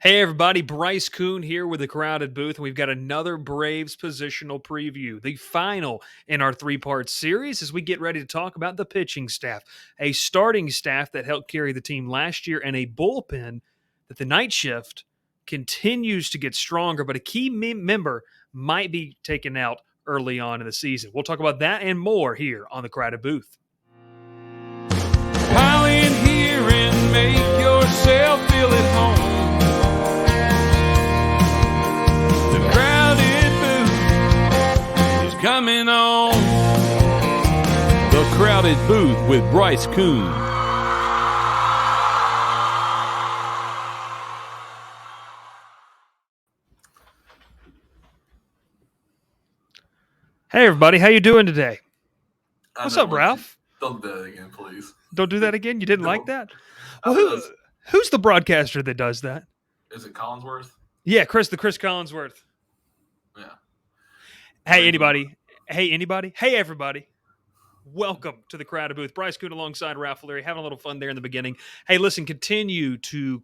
Hey everybody, Bryce Koon here with the Crowded Booth, and we've got another Braves positional preview, the final in our three-part series as we get ready to talk about the pitching staff, a starting staff that helped carry the team last year, and a bullpen that the night shift continues to get stronger, but a key member might be taken out early on in the season. We'll talk about that and more here on the Crowded Booth. Pile in here and make yourself feel at home. Coming on the Crowded Booth with Bryce Koon. Hey everybody, how you doing today? What's up, Ralph? Don't do that again, please. Don't do that again? You didn't like that? Well, who's the broadcaster that does that? Is it Collinsworth? Yeah, Chris Collinsworth. Yeah. Hey, anybody. Hey, everybody. Welcome to the Crowded Booth. Bryce Koon alongside Ralph Leary, having a little fun there in the beginning. Hey, listen, continue to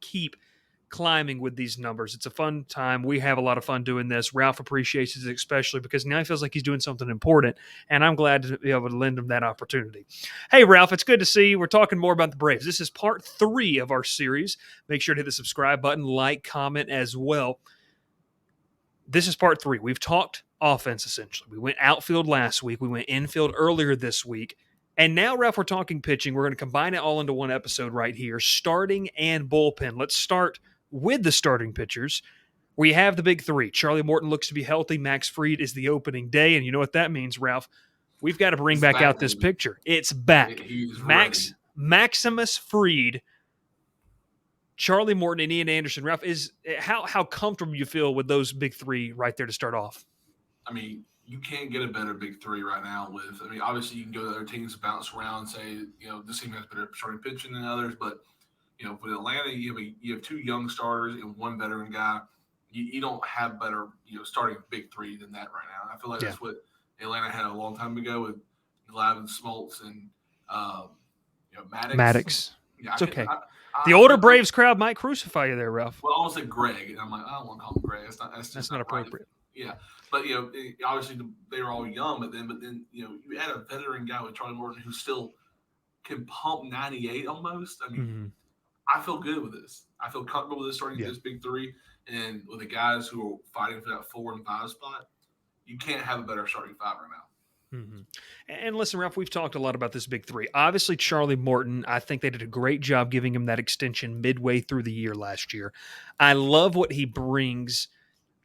keep climbing with these numbers. It's a fun time. We have a lot of fun doing this. Ralph appreciates it especially because now he feels like he's doing something important, and I'm glad to be able to lend him that opportunity. Hey, Ralph, it's good to see you. We're talking more about the Braves. This is part 3 of our series. Make sure to hit the subscribe button, like, comment as well. This is part 3. We've talked offense, essentially. We went outfield last week. We went infield earlier this week. And now, Ralph, we're talking pitching. We're going to combine it all into one episode right here, starting and bullpen. Let's start with the starting pitchers. We have the big 3. Charlie Morton looks to be healthy. Max Fried is the opening day. And you know what that means, Ralph? We've got to bring back out this picture. It's back. Maximus Fried, Charlie Morton, and Ian Anderson. Ralph, is how comfortable you feel with those big 3 right there to start off? I mean, you can't get a better big 3 right now obviously you can go to other teams, bounce around and say, this team has better starting pitching than others. But, with Atlanta, you have 2 young starters and 1 veteran guy. You don't have better, starting big 3 than that right now. I feel like that's what Atlanta had a long time ago with Glavine, Smoltz, and, Maddox. Yeah, it's okay. The older Braves crowd might crucify you there, Ralph. Well, I almost said Greg, and I'm like, I don't want to call him Greg. That's not appropriate. Right. Yeah, but obviously they were all young, but then you add a veteran guy with Charlie Morton who still can pump 98 almost. I mean, I feel good with this. I feel comfortable with this starting this big 3, and with the guys who are fighting for that 4 and 5 spot, you can't have a better starting 5 right now. Mm-hmm. And listen, Ralph, we've talked a lot about this big 3. Obviously, Charlie Morton, I think they did a great job giving him that extension midway through the year last year. I love what he brings,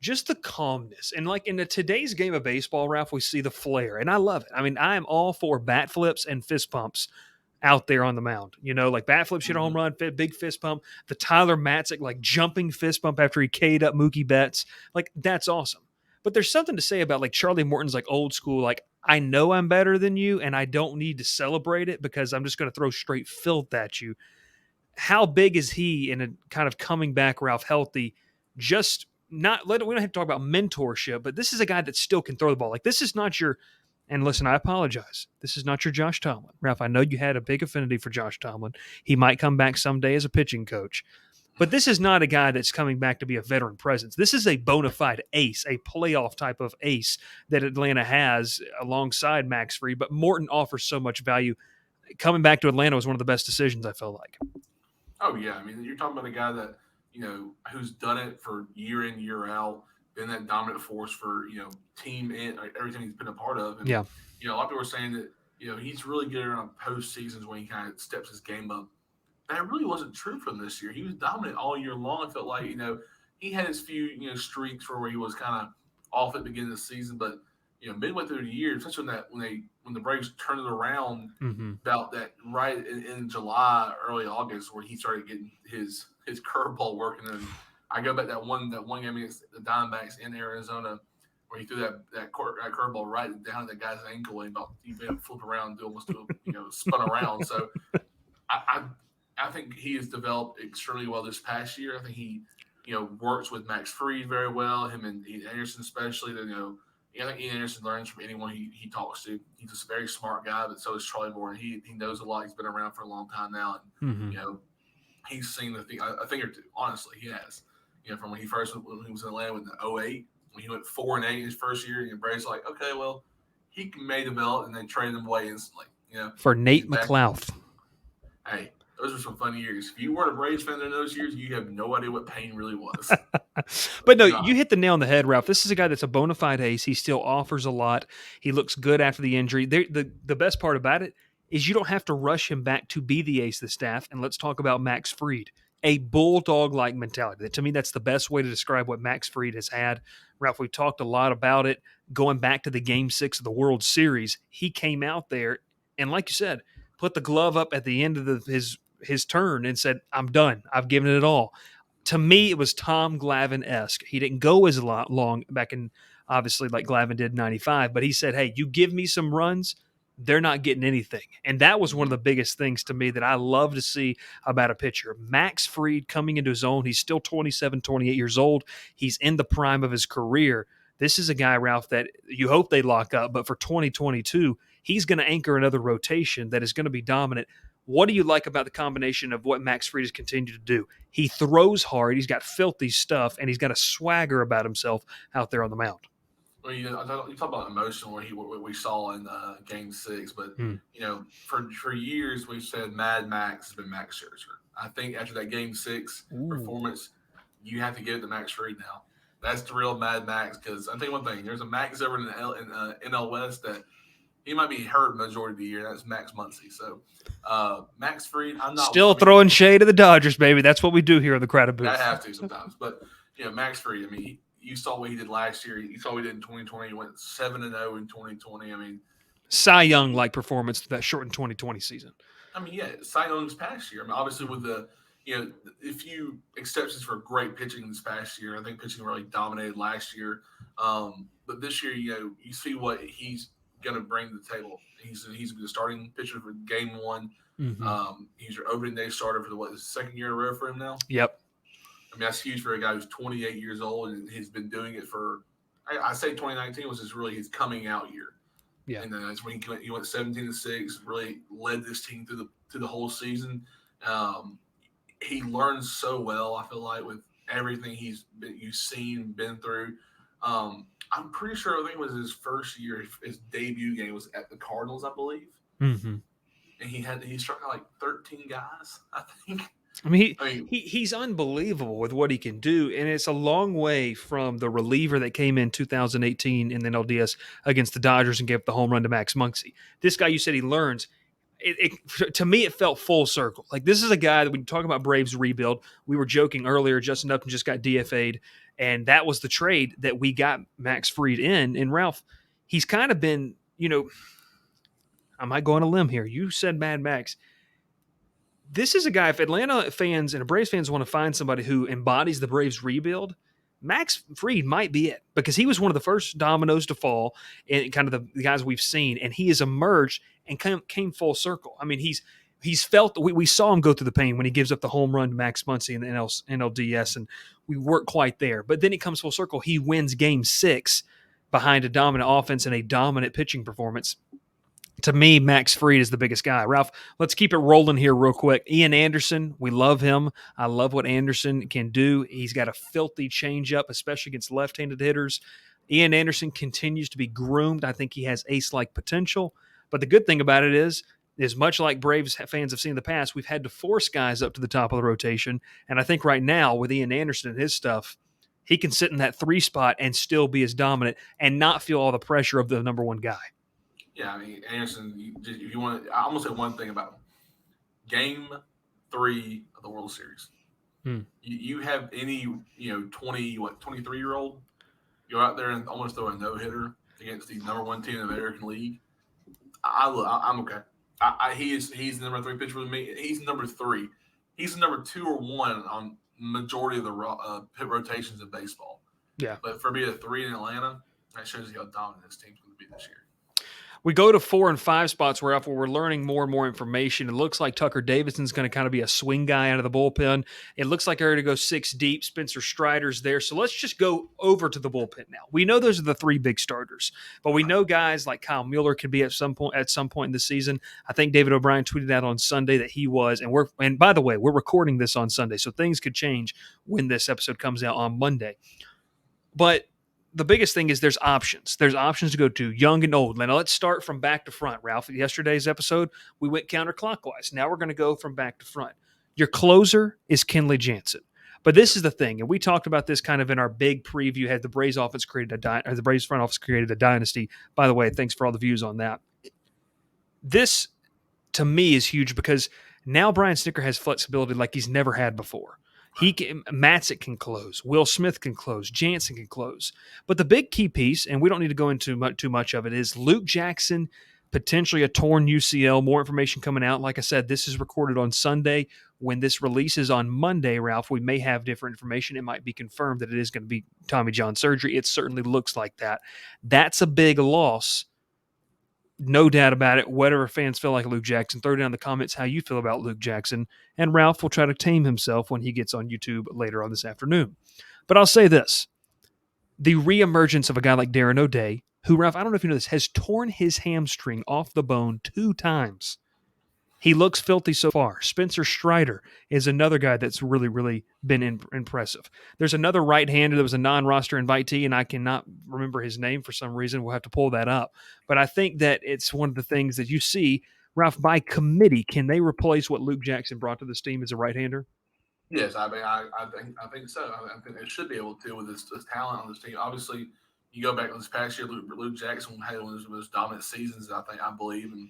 just the calmness. And like in today's game of baseball, Ralph, we see the flair, and I love it. I mean, I am all for bat flips and fist pumps out there on the mound. Like bat flips, hit a home run, big fist pump. The Tyler Matzik, like jumping fist pump after he K'd up Mookie Betts. Like, that's awesome. But there's something to say about like Charlie Morton's like old school, like, I know I'm better than you and I don't need to celebrate it because I'm just going to throw straight filth at you. How big is he in a kind of coming back, Ralph, healthy? Just not we don't have to talk about mentorship, but this is a guy that still can throw the ball. Like, this is not your, and listen, I apologize, this is not your Josh Tomlin. Ralph, I know you had a big affinity for Josh Tomlin. He might come back someday as a pitching coach. But this is not a guy that's coming back to be a veteran presence. This is a bona fide ace, a playoff type of ace that Atlanta has alongside Max Fried. But Morton offers so much value. Coming back to Atlanta was one of the best decisions, I felt like. Oh, yeah. I mean, you're talking about a guy that, who's done it for year in, year out, been that dominant force for, team and everything he's been a part of. And, a lot of people are saying that, he's really good around postseasons when he kind of steps his game up. That really wasn't true for him this year. He was dominant all year long. I felt like, he had his few, streaks where he was kind of off at the beginning of the season. But, midway through the year, especially when the Braves turned it around about that right in July, early August, where he started getting his curveball working. And I go back that one game against the Diamondbacks in Arizona where he threw that curveball right down at the guy's ankle and he flipped around and almost spun around. So I think he has developed extremely well this past year. I think he, works with Max Fried very well, him and Ian Anderson especially. I think Ian Anderson learns from anyone he talks to. He's just a very smart guy, but so is Charlie Morton. He knows a lot. He's been around for a long time now. And, he's seen a thing or two. Honestly, he has. From when he was in Atlanta with the '08, when he went 4-8 in his first year, and Bryce like, okay, well, he may develop, and they traded him away instantly. For He's Nate back. McLouth. Hey, those were some fun years. If you weren't a Braves fan in those years, you have no idea what pain really was. But no, you hit the nail on the head, Ralph. This is a guy that's a bona fide ace. He still offers a lot. He looks good after the injury. The best part about it is you don't have to rush him back to be the ace of the staff. And let's talk about Max Fried, a bulldog-like mentality. To me, that's the best way to describe what Max Fried has had. Ralph, we've talked a lot about it. Going back to the Game 6 of the World Series, he came out there and, like you said, put the glove up at the end of his turn and said, I'm done. I've given it all. To me, it was Tom Glavine-esque. He didn't go as long back in, obviously, like Glavine did in 95, but he said, hey, you give me some runs, they're not getting anything. And that was one of the biggest things to me that I love to see about a pitcher. Max Fried coming into his own. He's still 27, 28 years old. He's in the prime of his career. This is a guy, Ralph, that you hope they lock up, but for 2022, he's going to anchor another rotation that is going to be dominant. What do you like about the combination of what Max Fried has continued to do? He throws hard, he's got filthy stuff, and he's got a swagger about himself out there on the mound. Well, you talk about emotion, what we saw in Game 6, but for years we've said Mad Max has been Max Scherzer. I think after that Game 6 performance, you have to give it to Max Fried now. That's the real Mad Max, because I think one thing, there's a Max over in the NL West that he might be hurt majority of the year. That's Max Muncy. So Max Fried, I'm not still throwing shade at the Dodgers, baby. That's what we do here in the Crowded Booth. I have to sometimes, but Max Fried. I mean, you saw what he did last year. You saw what he did in 2020. He went 7-0 in 2020. I mean, Cy Young like performance that shortened 2020 season. I mean, Cy Young's past year. I mean, obviously with the a few exceptions for great pitching this past year. I think pitching really dominated last year, but this year, you see what he's going to bring to the table. He's the starting pitcher for Game 1. Mm-hmm. He's your opening day starter for the second year in a row for him now. Yep. I mean, that's huge for a guy who's 28 years old, and he's been doing it for. I say 2019 was really his coming out year. Yeah, and then that's when he went 17-6, really led this team through the whole season. He learns so well. I feel like with everything you've seen, been through. I'm pretty sure I think it was his first year. His debut game was at the Cardinals, I believe. Mm-hmm. And he struck out like 13 guys, I think. I mean, he's unbelievable with what he can do, and it's a long way from the reliever that came in 2018 in the NLDS against the Dodgers and gave up the home run to Max Muncy. This guy, you said he learns. To me, it felt full circle. Like, this is a guy that when you talk about Braves rebuild, we were joking earlier, Justin Upton just got DFA'd, and that was the trade that we got Max Fried in. And Ralph, he's kind of been, I might go on a limb here. You said Mad Max. This is a guy, if Atlanta fans and Braves fans want to find somebody who embodies the Braves rebuild, Max Fried might be it, because he was one of the first dominoes to fall and kind of the guys we've seen, and he has emerged and came full circle. I mean, he's felt – we saw him go through the pain when he gives up the home run to Max Muncy in the NLDS, and we weren't quite there. But then he comes full circle. He wins Game 6 behind a dominant offense and a dominant pitching performance. To me, Max Fried is the biggest guy. Ralph, let's keep it rolling here real quick. Ian Anderson, we love him. I love what Anderson can do. He's got a filthy changeup, especially against left-handed hitters. Ian Anderson continues to be groomed. I think he has ace-like potential. But the good thing about it is much like Braves fans have seen in the past, we've had to force guys up to the top of the rotation. And I think right now with Ian Anderson and his stuff, he can sit in that 3 spot and still be as dominant and not feel all the pressure of the number one guy. Yeah, I mean, Anderson, if you want to, I'm going to say one thing about him. Game 3 of the World Series. You have any, 23-year-old, you're out there and almost throw a no-hitter against the number 1 team in the American League. I'm okay. He's the number 3 pitcher with me. He's number 3. He's the number 2 or 1 on majority of the pit rotations in baseball. Yeah. But for being a 3 in Atlanta, that shows you how dominant this team's going to be this year. We go to 4 and 5 spots where we're learning more and more information. It looks like Tucker Davidson's going to kind of be a swing guy out of the bullpen. It looks like they're going to go 6 deep. Spencer Strider's there. So let's just go over to the bullpen now. We know those are the 3 big starters, but we know guys like Kyle Mueller could be at some point in the season. I think David O'Brien tweeted out on Sunday that he was, and by the way, we're recording this on Sunday, so things could change when this episode comes out on Monday. But the biggest thing is there's options. There's options to go to, young and old. Now let's start from back to front, Ralph. Yesterday's episode, we went counterclockwise. Now we're going to go from back to front. Your closer is Kenley Jansen. But this is the thing, and we talked about this kind of in our big preview. Had the Braves offense created the Braves front office created a dynasty. By the way, thanks for all the views on that. This, to me, is huge because now Brian Snitker has flexibility like he's never had before. Matzik can close. Will Smith can close. Jansen can close. But the big key piece, and we don't need to go into too much of it, is Luke Jackson, potentially a torn UCL. More information coming out. Like I said, this is recorded on Sunday. When this releases on Monday, Ralph, we may have different information. It might be confirmed that it is going to be Tommy John surgery. It certainly looks like that. That's a big loss. No doubt about it. Whatever fans feel like Luke Jackson, throw down in the comments how you feel about Luke Jackson, and Ralph will try to tame himself when he gets on YouTube later on this afternoon. But I'll say this. The reemergence of a guy like Darren O'Day, who, Ralph, I don't know if you know this, has torn his hamstring off the bone 2 times. He looks filthy so far. Spencer Strider is another guy that's really, really been impressive. There's another right-hander that was a non-roster invitee, and I cannot remember his name for some reason. We'll have to pull that up. But I think that it's one of the things that you see, Ralph, by committee, can they replace what Luke Jackson brought to this team as a right-hander? Yes, I mean, I think so. I think they should be able to with this talent on this team. Obviously, you go back to this past year, Luke Jackson had one of his dominant seasons, I believe, and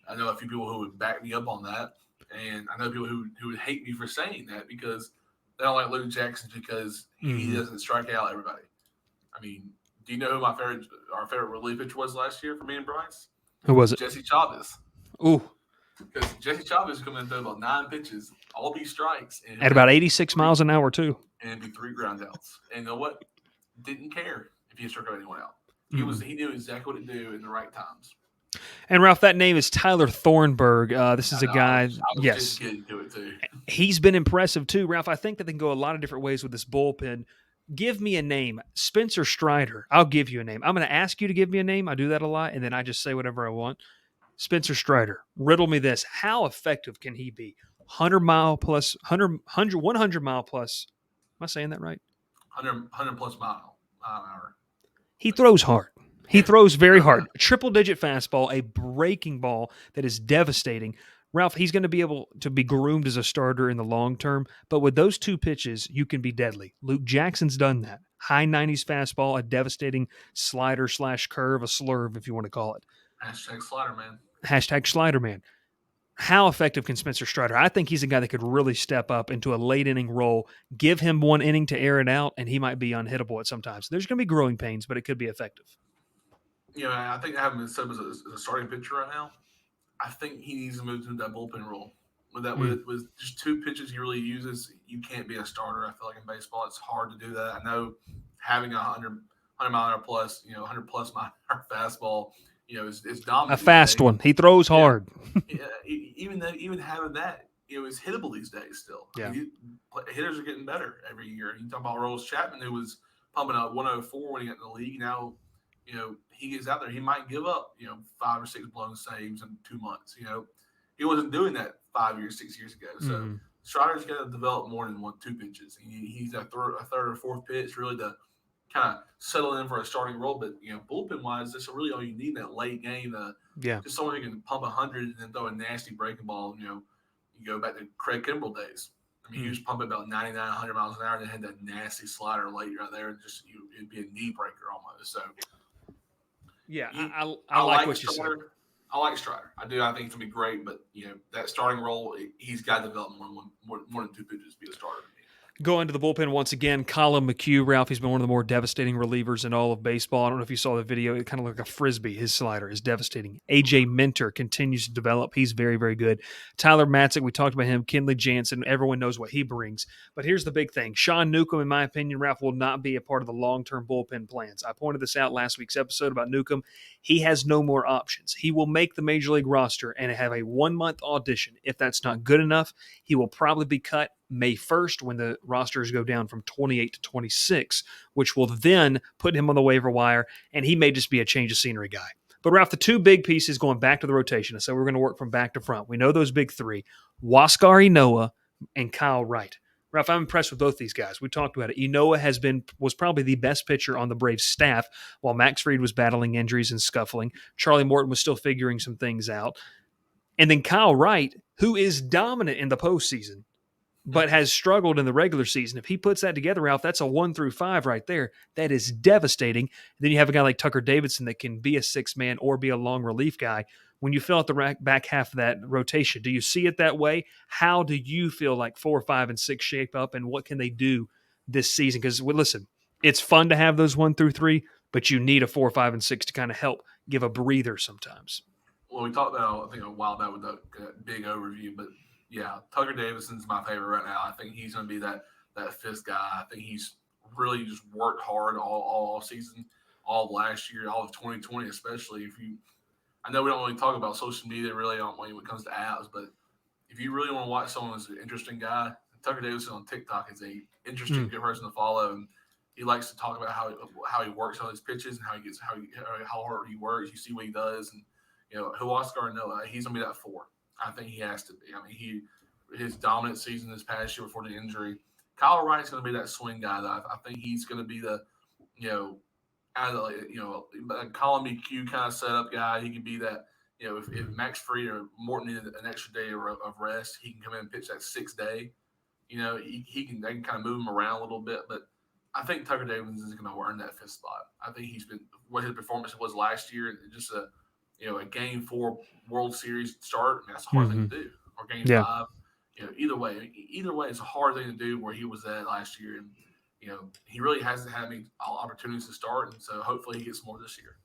I know a few people who would back me up on that, and I know people who would hate me for saying that because they don't like Luke Jackson because he doesn't strike out everybody. I mean, do you know who our favorite relief pitcher was last year for me and Bryce? Who was it? Jesse Chavez. Ooh. Because Jesse Chavez come in and throw about 9 pitches, all these strikes. And at about 86 miles an hour, too. And be 3 ground outs. And you know what? Didn't care if he struck anyone out. He knew exactly what to do in the right times. And Ralph, that name is Tyler Thornburg. This is a guy. I was yes, just getting to it too. He's been impressive too, Ralph. I think that they can go a lot of different ways with this bullpen. Give me a name, Spencer Strider. I'll give you a name. I'm going to ask you to give me a name. I do that a lot, and then I just say whatever I want. Spencer Strider. Riddle me this: how effective can he be? 100 mile plus. Am I saying that right? 100 plus mile an hour. He throws hard. He throws very hard. Triple-digit fastball, a breaking ball that is devastating. Ralph, he's going to be able to be groomed as a starter in the long term, but with those 2 pitches, you can be deadly. Luke Jackson's done that. High 90s fastball, a devastating slider/curve, a slurve, if you want to call it. Hashtag slider man. Hashtag slider man. How effective can Spencer Strider? I think he's a guy that could really step up into a late inning role. Give him 1 inning to air it out, and he might be unhittable at some times. There's going to be growing pains, but it could be effective. I think I haven't been set as a starting pitcher right now. I think he needs to move to that bullpen role. With just 2 pitches he really uses, you can't be a starter. I feel like in baseball, it's hard to do that. I know having a 100 mile an hour plus, 100 plus mile an hour fastball, is dominant. A fast one. He throws hard. Even having that, is hittable these days still. Yeah. I mean, hitters are getting better every year. You talk about Rolls Chapman, who was pumping out 104 when he got in the league. Now, he gets out there, he might give up, 5 or 6 blown saves in 2 months. He wasn't doing that 5 years, 6 years ago. So Strider's got to develop more than 2 pitches. He's a third or fourth pitch really to kind of settle in for a starting role. But bullpen wise, that's really all you need in that late game. Just someone who can pump 100 and then throw a nasty breaking ball. You go back to Craig Kimbrell days. I mean, he was pumping about 99, 100 miles an hour, and then had that nasty slider late right there. Just it'd be a knee breaker almost. So. Yeah, I like what you said. I like Strider. I do. I think it's going to be great, but, that starting role, he's got to develop more than 2 pitches to be a starter. Go into the bullpen once again. Colin McHugh, Ralph, he's been one of the more devastating relievers in all of baseball. I don't know if you saw the video. It kind of looked like a Frisbee. His slider is devastating. AJ Minter continues to develop. He's very, very good. Tyler Matzik, we talked about him. Kenley Jansen, everyone knows what he brings. But here's the big thing. Sean Newcomb, in my opinion, Ralph, will not be a part of the long-term bullpen plans. I pointed this out last week's episode about Newcomb. He has no more options. He will make the Major League roster and have a 1-month audition. If that's not good enough, he will probably be cut May 1st when the rosters go down from 28 to 26, which will then put him on the waiver wire, and he may just be a change of scenery guy. But Ralph, the two big pieces going back to the rotation, so we're going to work from back to front. We know those big three, Huascar Ynoa and Kyle Wright. Ralph, I'm impressed with both these guys. We talked about it. Ynoa was probably the best pitcher on the Braves staff while Max Fried was battling injuries and scuffling. Charlie Morton was still figuring some things out. And then Kyle Wright, who is dominant in the postseason, but has struggled in the regular season. If he puts that together, Ralph, that's a 1 through 5 right there. That is devastating. Then you have a guy like Tucker Davidson that can be a 6-man or be a long relief guy. When you fill out the back half of that rotation, do you see it that way? How do you feel like 4, 5, and 6 shape up, and what can they do this season? Because, listen, it's fun to have those 1 through 3, but you need a 4, 5, and 6 to kind of help give a breather sometimes. Well, we talked about, I think, a while back with that big overview, but yeah, Tucker Davidson's my favorite right now. I think he's going to be that fifth guy. I think he's really just worked hard all season, all of last year, all of 2020, especially. I know we don't really talk about social media really when it comes to apps, but if you really want to watch someone who's an interesting guy, Tucker Davidson on TikTok is a interesting good person to follow, and he likes to talk about how he works on his pitches and how hard he works. You see what he does, and Huascar Ynoa, he's going to be that 4. I think he has to be. I mean, his dominant season this past year before the injury. Kyle Wright's going to be that swing guy. That I think he's going to be the, Colin McHugh kind of setup guy. He can be that. If Max Fried or Morton needed an extra day of rest, he can come in and pitch that 6th day. They can kind of move him around a little bit. But I think Tucker Davidson is going to earn that 5th spot. I think he's been what his performance was last year. Just a Game 4 World Series start, that's a hard thing to do. Or Game 5, either way, it's a hard thing to do where he was at last year, and he really hasn't had any opportunities to start, and so hopefully he gets more this year.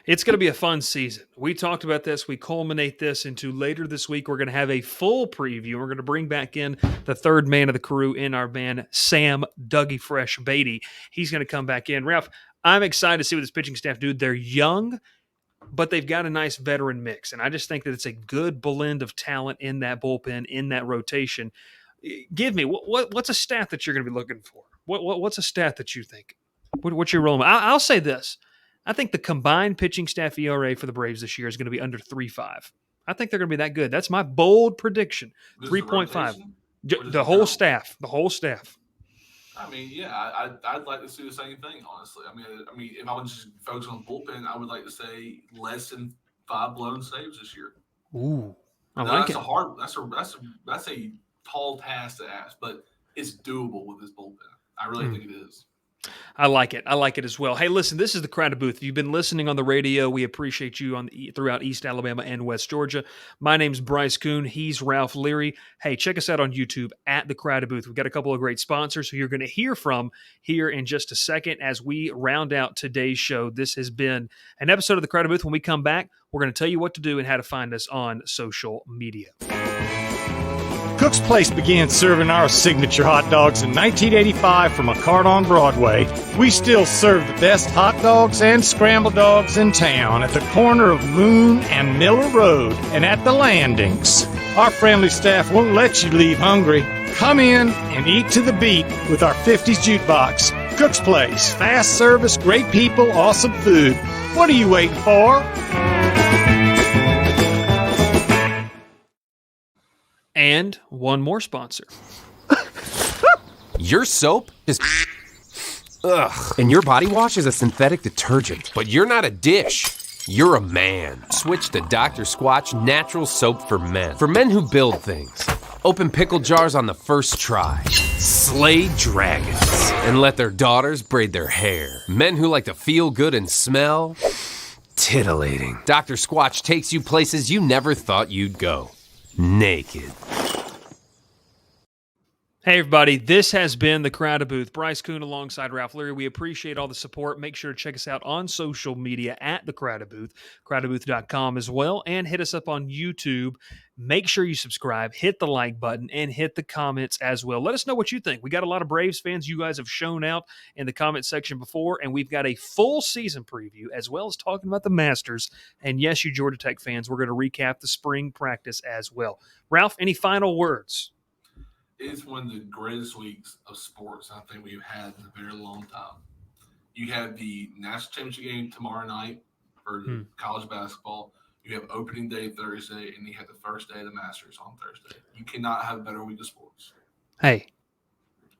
It's going to be a fun season. We talked about this. We culminate this into later this week. We're going to have a full preview. We're going to bring back in the third man of the crew in our band, Sam Dougie Fresh Beatty. He's going to come back in. Ralph, I'm excited to see what this pitching staff do. They're young, but they've got a nice veteran mix, and I just think that it's a good blend of talent in that bullpen, in that rotation. Give me what's a stat that you're going to be looking for? What's a stat that you think? What's your role? I'll say this: I think the combined pitching staff ERA for the Braves this year is going to be under 3.5. I think they're going to be that good. That's my bold prediction. 3.5. The whole staff. The whole staff. I mean, yeah, I'd like to see the same thing, honestly. I mean, if I was just focusing on the bullpen, I would like to say less than 5 blown saves this year. Ooh, that's it. That's a tall task to ask, but it's doable with this bullpen. I really think it is. I like it. I like it as well. Hey, listen, this is the Crowded Booth. If you've been listening on the radio, we appreciate you throughout East Alabama and West Georgia. My name's Bryce Koon. He's Ralph Leary. Hey, check us out on YouTube at the Crowded Booth. We've got a couple of great sponsors who you're going to hear from here in just a second as we round out today's show. This has been an episode of the Crowded Booth. When we come back, we're going to tell you what to do and how to find us on social media. Cook's Place began serving our signature hot dogs in 1985 from a cart on Broadway. We still serve the best hot dogs and scrambled dogs in town at the corner of Moon and Miller Road and at the landings. Our friendly staff won't let you leave hungry. Come in and eat to the beat with our 50s jukebox. Cook's Place, fast service, great people, awesome food. What are you waiting for? And one more sponsor. Your soap is ugh, and your body wash is a synthetic detergent. But you're not a dish. You're a man. Switch to Dr. Squatch Natural Soap for Men. For men who build things. Open pickle jars on the first try. Slay dragons. And let their daughters braid their hair. Men who like to feel good and smell titillating. Dr. Squatch takes you places you never thought you'd go. Naked. Hey, everybody. This has been The Crowded Booth. Bryce Koon alongside Ralph Leary. We appreciate all the support. Make sure to check us out on social media at The Crowded Booth, crowdedbooth.com as well, and hit us up on YouTube. Make sure you subscribe, hit the like button, and hit the comments as well. Let us know what you think. We got a lot of Braves fans. You guys have shown out in the comment section before, and we've got a full season preview as well as talking about the Masters. And yes, you Georgia Tech fans, we're going to recap the spring practice as well. Ralph, any final words? It's one of the greatest weeks of sports I think we've had in a very long time. You have the national championship game tomorrow night for college basketball. You have opening day Thursday, and you have the first day of the Masters on Thursday. You cannot have a better week of sports. Hey,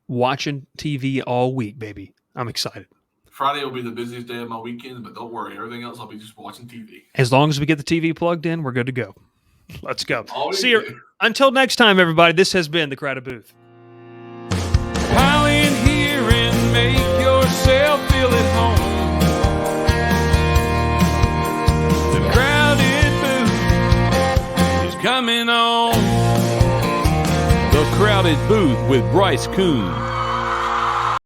watching TV all week, baby. I'm excited. Friday will be the busiest day of my weekend, but don't worry. Everything else, I'll be just watching TV. As long as we get the TV plugged in, we're good to go. Let's go. Always See you. Until next time, everybody, this has been The Crowded Booth. Pile in here and make yourself feel at home. The Crowded Booth is coming on. The Crowded Booth with Bryce Koon.